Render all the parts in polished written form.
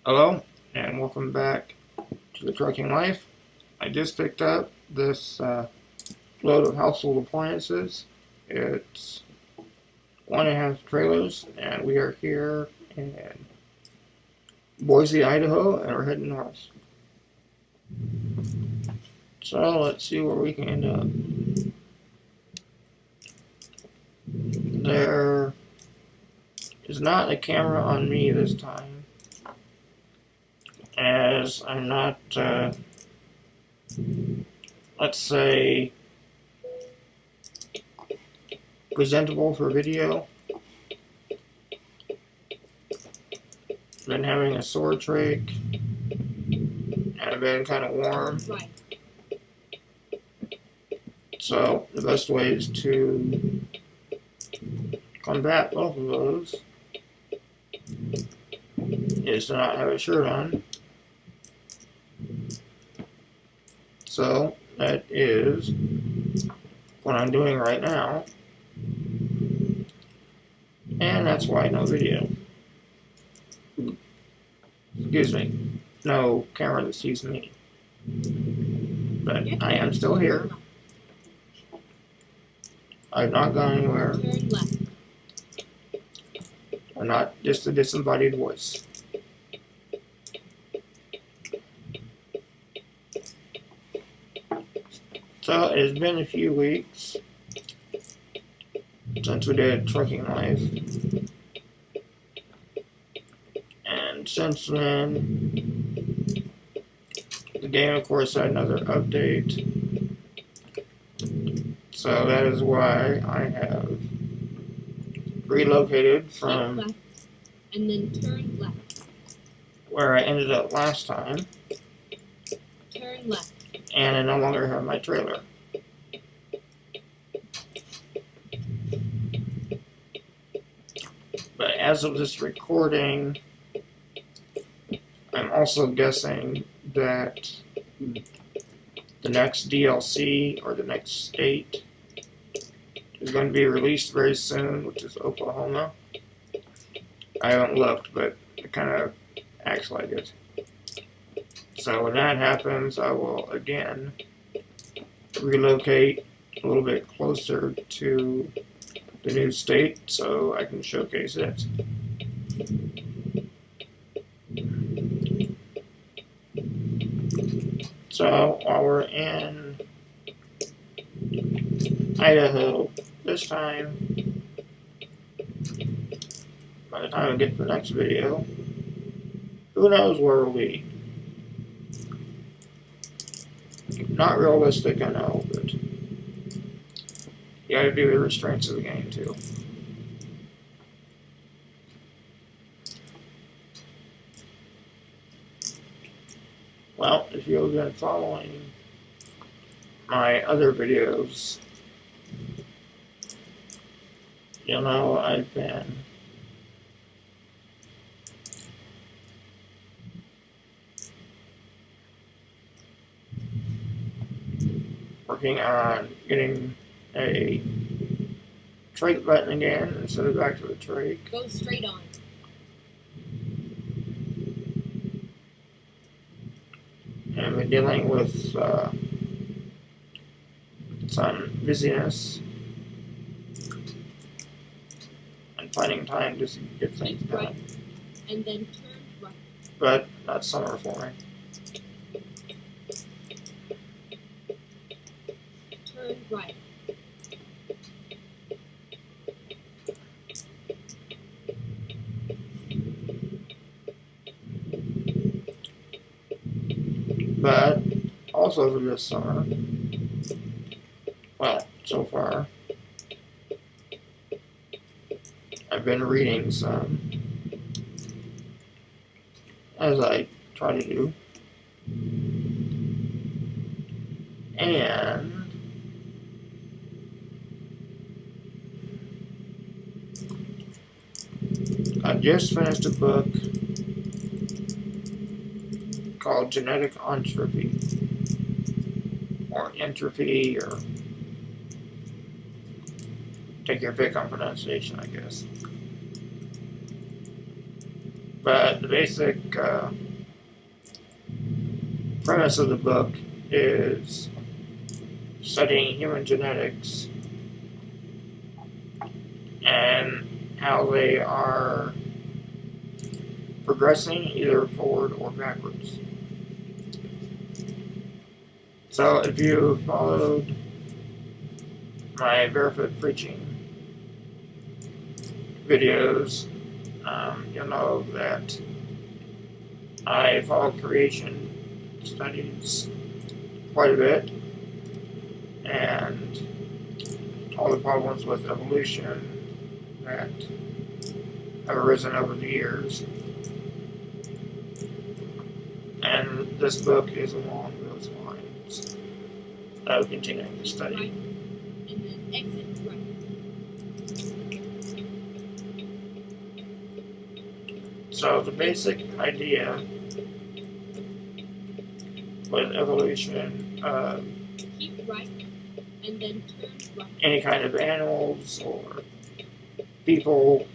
Hello, and welcome back to the Trucking Life. I just picked up this load of household appliances. It's 1.5 trailers, and we are here in Boise, Idaho, and we're heading north. So let's see where we can end up. There is not a camera on me this time, as I'm not, let's say, presentable for video. Been having a sore trach, and I've been kind of warm. Right. So the best way is to combat both of those is to not have a shirt on. So that is what I'm doing right now, and that's why no video. Excuse me, no camera that sees me. But I am still here. I've not gone anywhere. Turn left. I'm not just a disembodied voice. So it has been a few weeks since we did Trucking Life. And since then, the game, of course, had another update. So that is why I have relocated Keep from left, and then turn left. where I ended up last time, Turn left. and I no longer have my trailer. But as of this recording, I'm also guessing that the next DLC or the next state is going to be released very soon, which is Oklahoma. I haven't looked, but it kind of acts like it. So when that happens, I will again relocate a little bit closer to the new state so I can showcase it. So while we're in Idaho this time, by the time I get to the next video, who knows where we'll be. Not realistic, I know, but you gotta do the restraints of the game too. Well, if you've been following my other videos, you'll know I've been working on getting a trach button again instead of back to the trach. Go straight on. And we're dealing with some busyness and finding time to get things Keep done. right, and then turn right. But that's summer for me. Turn right. But also for this summer, well, so far, I've been reading some, as I try to do, and I just finished a book called Genetic Entropy, or Entropy, or take your pick on pronunciation, I guess. But the basic premise of the book is studying human genetics and how they are progressing either forward or backwards. So if you followed my barefoot preaching videos, you'll know that I follow creation studies quite a bit, and all the problems with evolution that have arisen over the years. And this book is along those lines of continuing to study. Right. And then exit right. So the basic idea with evolution of Keep right. And then turn right. any kind of animals or people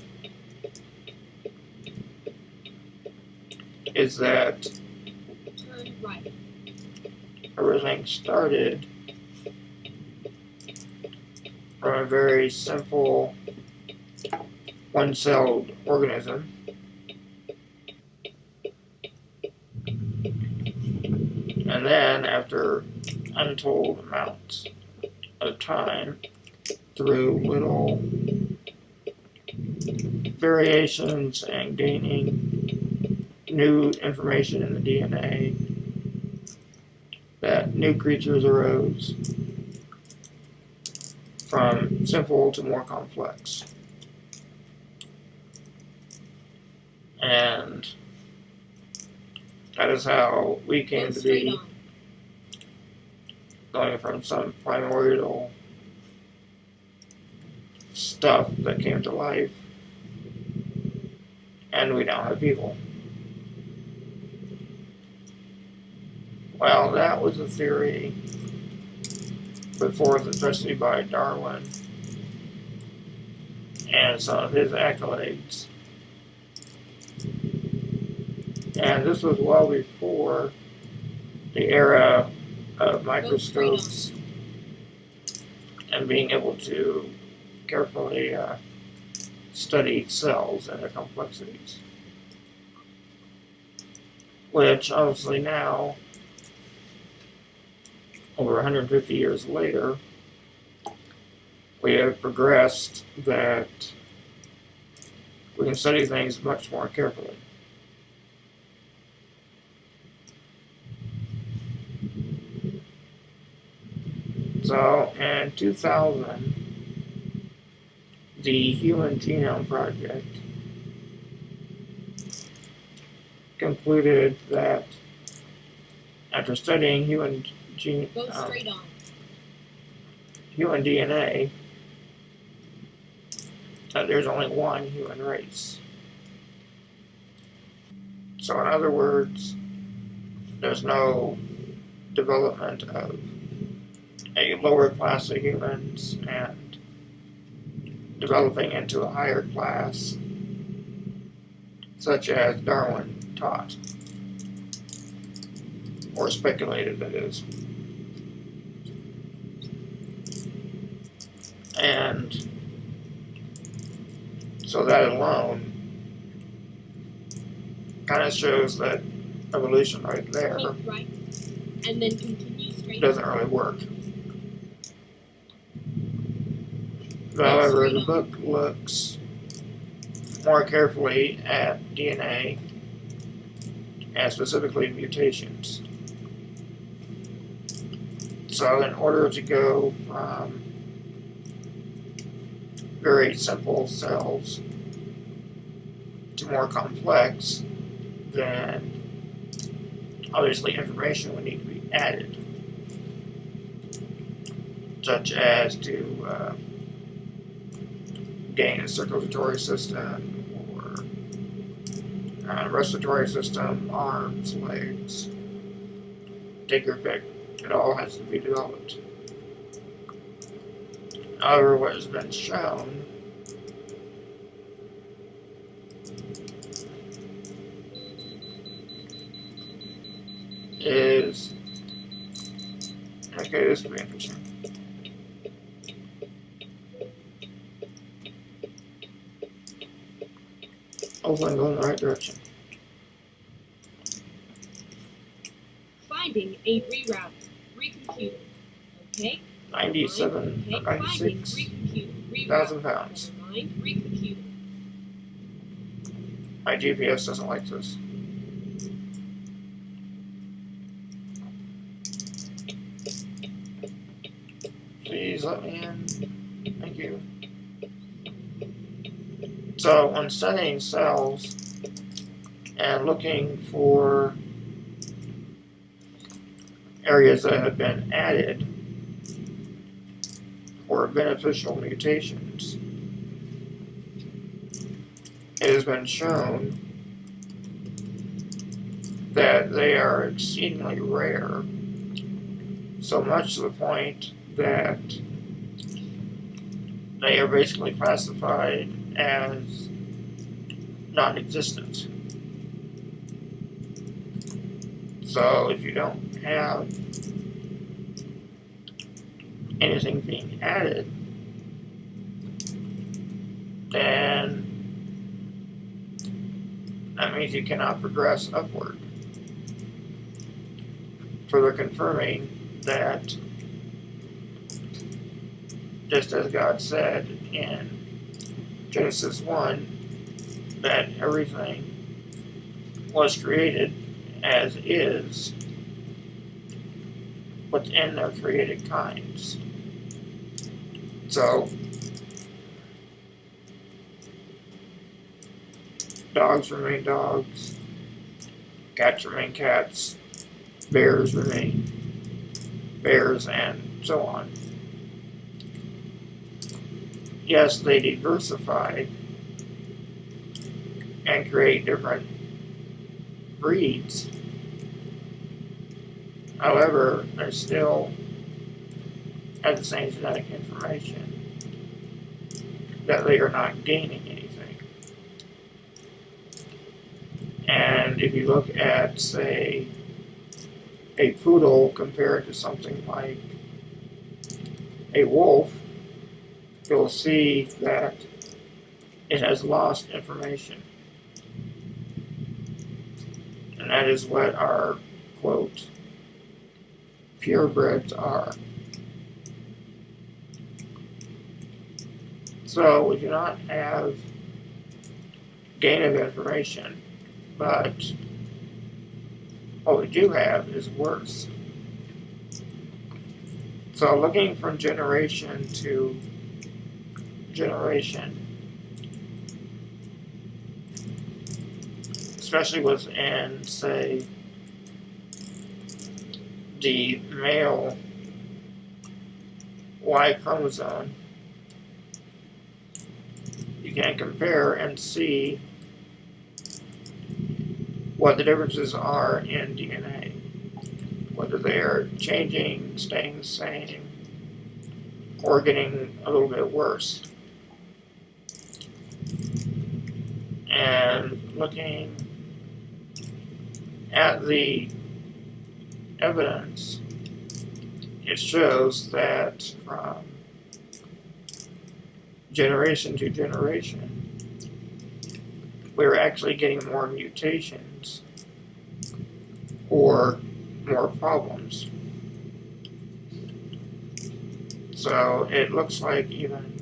is that Turn right. everything started from a very simple one-celled organism, and then after untold amounts of time, through little variations and gaining new information in the DNA, that new creatures arose from simple to more complex. And that is how we came Go to straight be, on. going from some primordial stuff that came to life, and we now have people. Well, that was a theory put forth especially by Darwin and some of his accolades. And this was well before the era of microscopes and being able to carefully study cells and their complexities. Which obviously now, over 150 years later, we have progressed that we can study things much more carefully. So in 2000, the Human Genome Project concluded that after studying human Go straight on. human DNA, that there's only one human race. So in other words, there's no development of a lower class of humans and developing into a higher class, such as Darwin taught, or speculated, that is. And so that alone kind of shows that evolution right there Keep right. And then continue straight doesn't on. really work. However, the book looks more carefully at DNA and specifically mutations. So in order to go from very simple cells to more complex, then obviously information would need to be added, such as to gain a circulatory system or respiratory system, arms, legs, take your pick. It all has to be developed. However, what has been shown is, okay, this could be interesting. Hopefully I'm going in the right direction. Finding a reroute. Recompute. Okay. 97 Okay. or 96 Recompute. thousand pounds. Never mind. Recompute. My GPS doesn't like this. Please let me in. Thank you. So when studying cells and looking for areas that have been added for beneficial mutations, it has been shown that they are exceedingly rare, so much to the point that they are basically classified as non-existent. So if you don't have anything being added, then that means you cannot progress upward. Further confirming that, just as God said in Genesis 1, that everything was created as is within their created kinds. So, dogs remain dogs, cats remain cats, bears remain bears, and so on. Yes, they diversify and create different breeds. However, they still have the same genetic information, that they are not gaining anything. And if you look at, say, a poodle compared to something like a wolf, you'll see that it has lost information. And that is what our, quote, purebreds are. So we do not have gain of information, but what we do have is worse. So looking from generation to generation, especially within, say, the male Y chromosome, you can compare and see what the differences are in DNA, whether they are changing, staying the same, or getting a little bit worse. And looking at the evidence, it shows that from generation to generation, we're actually getting more mutations or more problems. So it looks like even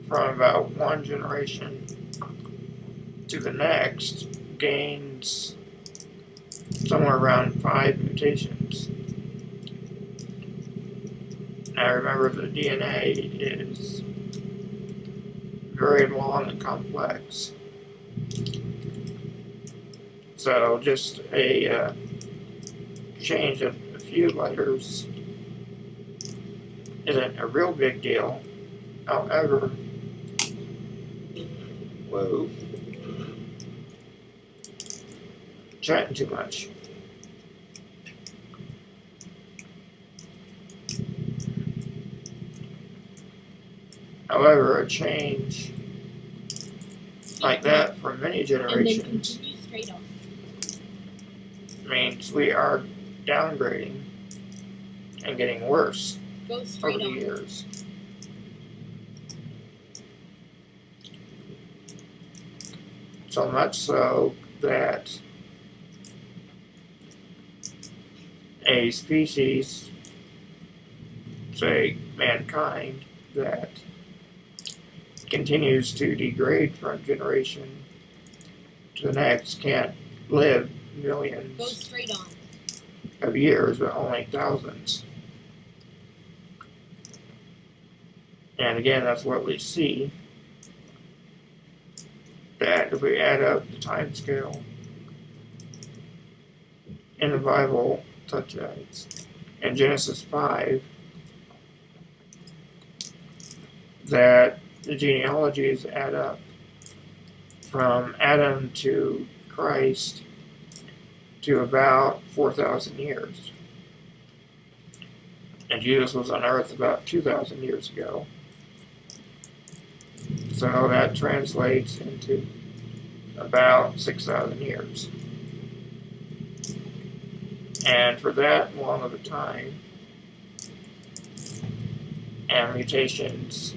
from about one generation to the next gains somewhere around 5 mutations. Now remember, the DNA is very long and complex. So just a change of a few letters isn't a real big deal. However, whoa, chatting too much. However, a change like that for many And then generations continue straight on. means we are downgrading and getting worse Go over straight the on. years. So much so that a species, say mankind, that continues to degrade from generation to the next can't live Go millions straight on. of years, but only thousands. And again, that's what we see, that if we add up the time scale in the Bible, such as in Genesis 5, that the genealogies add up from Adam to Christ to about 4,000 years. And Jesus was on earth about 2,000 years ago. So that translates into about 6,000 years. And for that long of a time, and mutations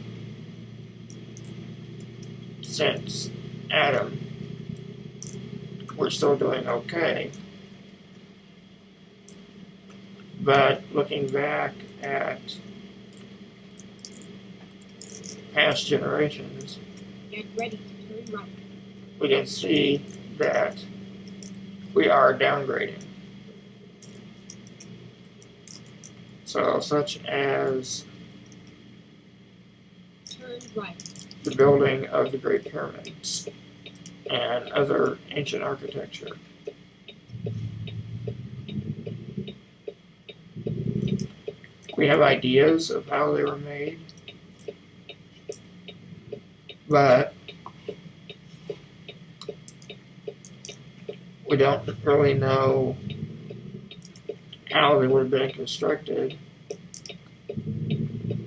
since Adam, we're still doing okay. But looking back at past generations, Get ready to turn right. we can see that we are downgrading. So, such as Turn right. the building of the Great Pyramids and other ancient architecture. We have ideas of how they were made, but we don't really know how they would have been constructed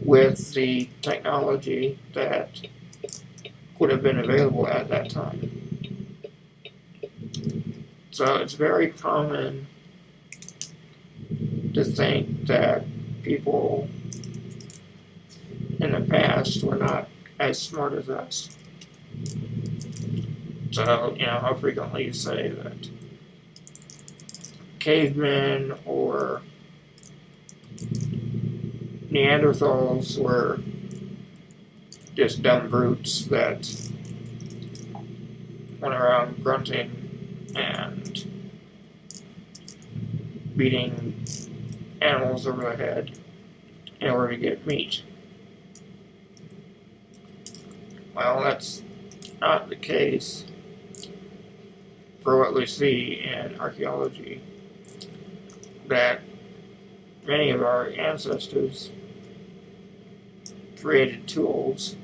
with the technology that would have been available at that time. So it's very common to think that people in the past were not as smart as us. So, how frequently you say that cavemen or Neanderthals were just dumb brutes that went around grunting and beating animals over the head in order to get meat. Well, that's not the case for what we see in archaeology, that many of our ancestors created tools,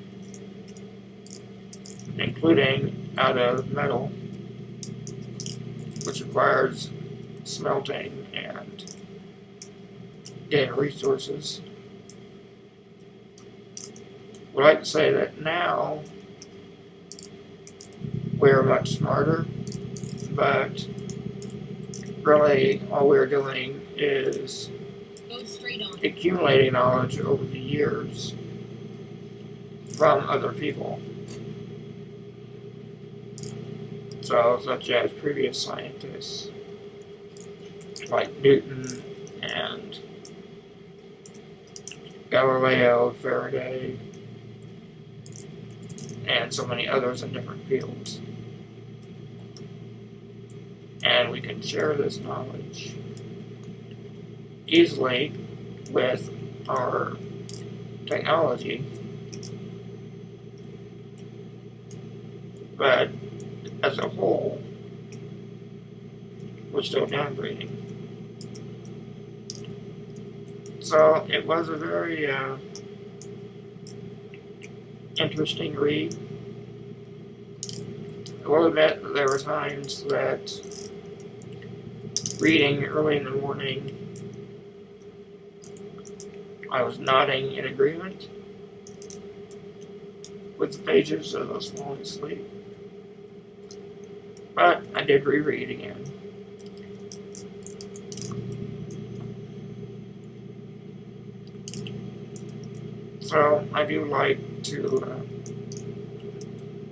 including out of metal, which requires smelting and data resources. We'd like to say that now we're much smarter, but really all we're doing is Go straight on. accumulating knowledge over the years from other people. So, such as previous scientists like Newton and Galileo, Faraday, and so many others in different fields. And we can share this knowledge easily with our technology, but as a whole, we're still downgrading. So it was a very interesting read. I will admit that there were times that reading early in the morning, I was nodding in agreement with the pages as I was falling asleep. But I did reread again. So I do like to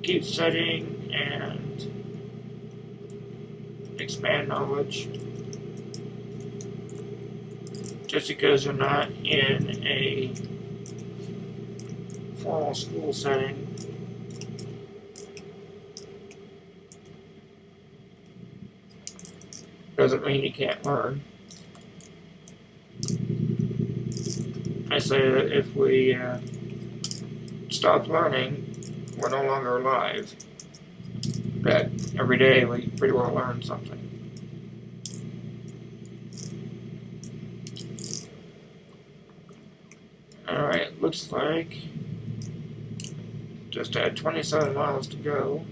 keep studying and expand knowledge. Just because you're not in a formal school setting doesn't mean you can't learn. I say that if we stop learning, we're no longer alive. That every day we pretty well learn something. Alright, looks like just had 27 miles to go.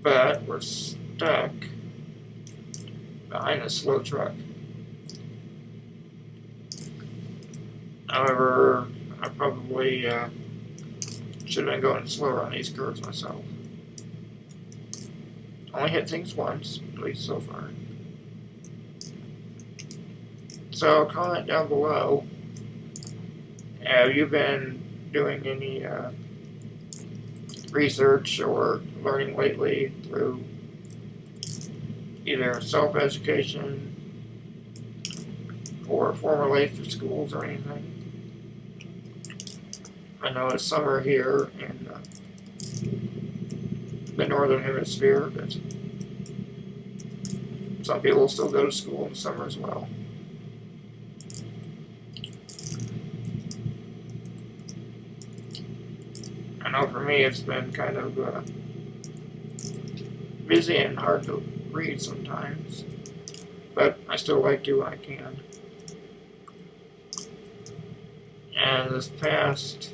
But we're stuck behind a slow truck. However, I probably should have been going slower on these curves myself. Only hit things once, at least so far. So comment down below. Have you been doing any research or learning lately through either self-education or formally through schools or anything? I know it's summer here in the northern hemisphere, but some people still go to school in the summer as well. I know for me it's been kind of busy and hard to read sometimes, but I still like to when I can. And this past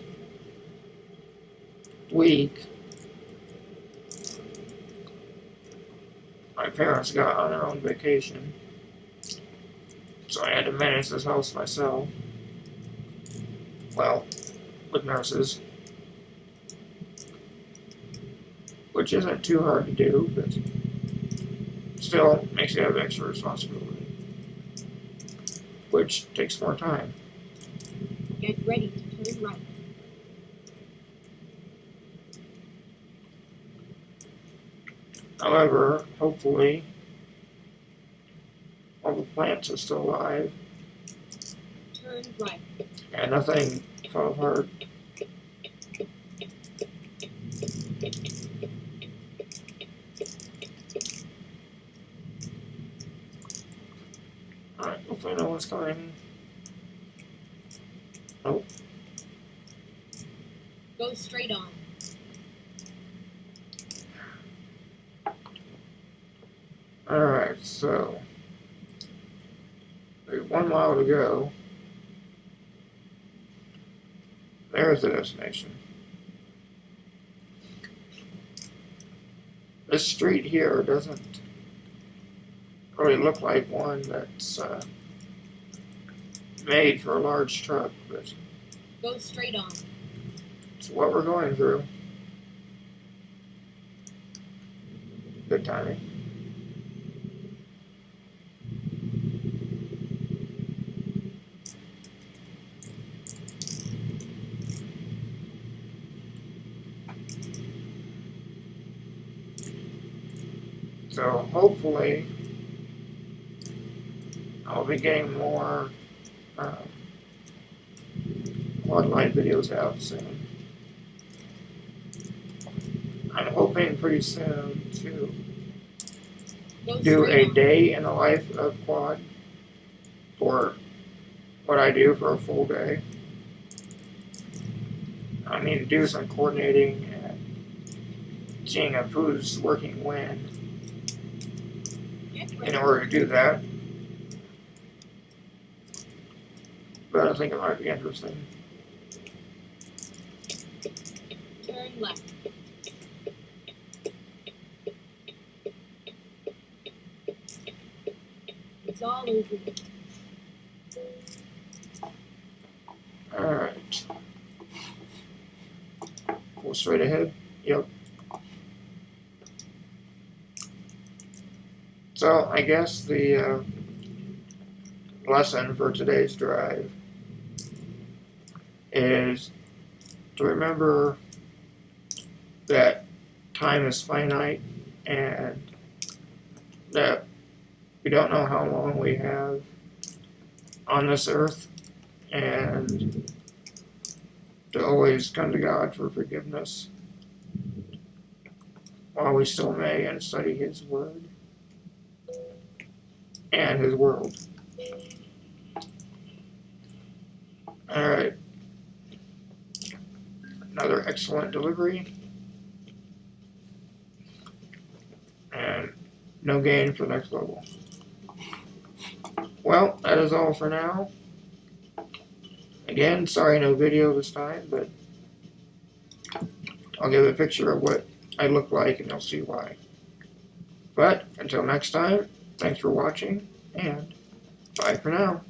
week, my parents got on their own vacation, so I had to manage this house myself. Well, with nurses, which isn't too hard to do, but still makes you have extra responsibility, which takes more time. Get ready to turn right. However, hopefully, all the plants are still alive Turn right. and nothing fell apart. Alright, hopefully no one's coming. Nope. Go straight on. Alright, so there's 1 mile to go. There's the destination. This street here doesn't really look like one that's made for a large truck, but Go straight on. it's what we're going through. Good timing. So hopefully I'll be getting more wildlife videos out soon. I'm hoping pretty soon to Go do straight a on. day in the life of quad, or what I do for a full day. I need to do some coordinating and seeing of who's working when Get in ready. order to do that. But I think it might be interesting. Turn left. It's all over. Alright. Go straight ahead. Yep. So I guess the lesson for today's drive is to remember that time is finite and that we don't know how long we have on this earth, and to always come to God for forgiveness while we still may, and study His Word and His world. Alright. Another excellent delivery. And no gain for next level. Well, that is all for now. Again, sorry no video this time, but I'll give a picture of what I look like and you'll see why. But until next time, thanks for watching, and bye for now.